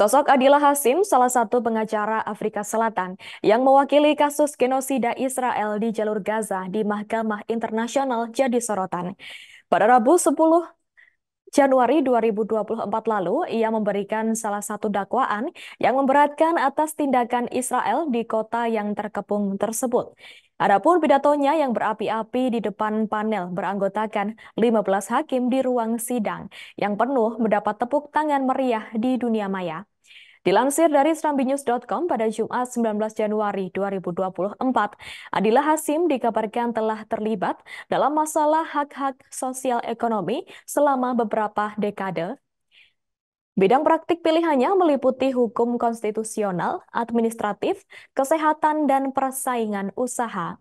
Sosok Adila Hasim, salah satu pengacara Afrika Selatan yang mewakili kasus genosida Israel di jalur Gaza di Mahkamah Internasional jadi sorotan. Pada Rabu 10 Januari 2024 lalu, ia memberikan salah satu dakwaan yang memberatkan atas tindakan Israel di kota yang terkepung tersebut. Adapun pidatonya yang berapi-api di depan panel beranggotakan 15 hakim di ruang sidang yang penuh mendapat tepuk tangan meriah di dunia maya. Dilansir dari serambinews.com pada Jumat 19 Januari 2024, Adila Hasim dikabarkan telah terlibat dalam masalah hak-hak sosial ekonomi selama beberapa dekade. Bidang praktik pilihannya meliputi hukum konstitusional, administratif, kesehatan, dan persaingan usaha.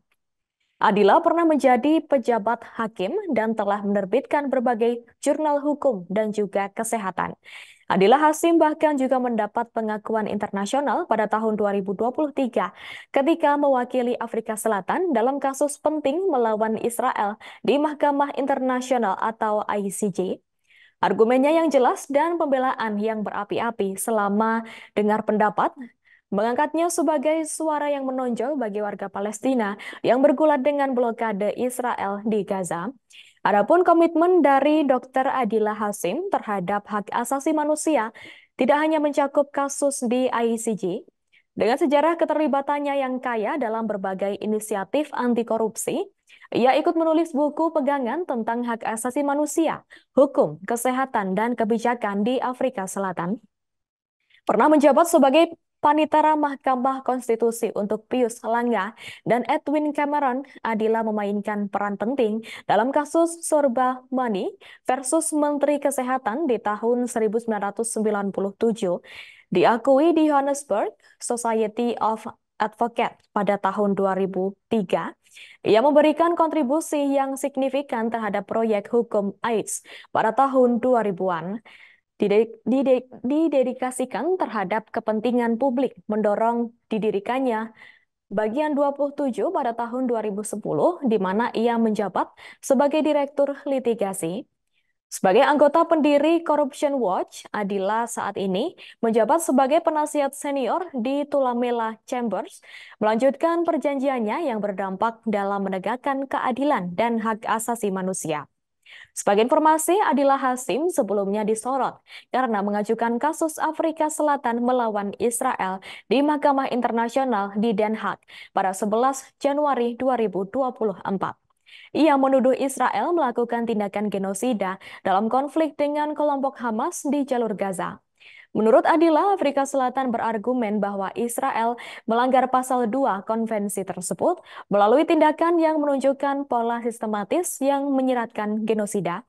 Adila pernah menjadi pejabat hakim dan telah menerbitkan berbagai jurnal hukum dan juga kesehatan. Adila Hasim bahkan juga mendapat pengakuan internasional pada tahun 2023 ketika mewakili Afrika Selatan dalam kasus penting melawan Israel di Mahkamah Internasional atau ICJ. Argumennya yang jelas dan pembelaan yang berapi-api selama dengar pendapat mengangkatnya sebagai suara yang menonjol bagi warga Palestina yang bergulat dengan blokade Israel di Gaza. Adapun komitmen dari Dr. Adila Hasim terhadap hak asasi manusia tidak hanya mencakup kasus di ICJ, dengan sejarah keterlibatannya yang kaya dalam berbagai inisiatif anti korupsi, ia ikut menulis buku pegangan tentang hak asasi manusia, hukum, kesehatan, dan kebijakan di Afrika Selatan. Pernah menjabat sebagai Panitera Mahkamah Konstitusi untuk Pius Langga dan Edwin Cameron, Adila memainkan peran penting dalam kasus Sorba Money versus Menteri Kesehatan di tahun 1997. Diakui di Johannesburg Society of Advocates pada tahun 2003, ia memberikan kontribusi yang signifikan terhadap proyek hukum AIDS pada tahun 2000-an. Didedikasikan terhadap kepentingan publik, mendorong didirikannya Bagian 27 pada tahun 2010, di mana ia menjabat sebagai Direktur Litigasi. Sebagai anggota pendiri Corruption Watch, Adila saat ini menjabat sebagai penasihat senior di Tulamela Chambers, melanjutkan perjanjiannya yang berdampak dalam menegakkan keadilan dan hak asasi manusia. Sebagai informasi, Adila Hasim sebelumnya disorot karena mengajukan kasus Afrika Selatan melawan Israel di Mahkamah Internasional di Den Haag pada 11 Januari 2024. Ia menuduh Israel melakukan tindakan genosida dalam konflik dengan kelompok Hamas di jalur Gaza. Menurut Adila, Afrika Selatan berargumen bahwa Israel melanggar pasal 2 konvensi tersebut melalui tindakan yang menunjukkan pola sistematis yang menyiratkan genosida.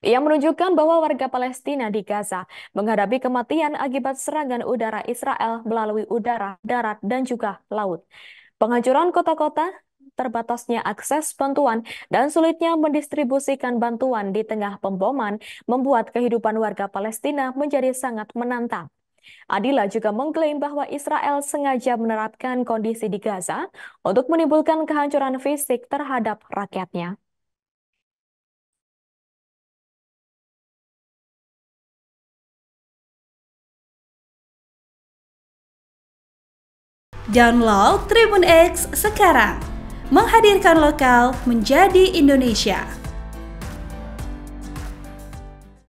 Ia menunjukkan bahwa warga Palestina di Gaza menghadapi kematian akibat serangan udara Israel melalui udara, darat, dan juga laut. Penghancuran kota-kota, terbatasnya akses bantuan, dan sulitnya mendistribusikan bantuan di tengah pemboman membuat kehidupan warga Palestina menjadi sangat menantang. Adila juga mengklaim bahwa Israel sengaja menerapkan kondisi di Gaza untuk menimbulkan kehancuran fisik terhadap rakyatnya. Download Tribun X sekarang, menghadirkan lokal menjadi Indonesia.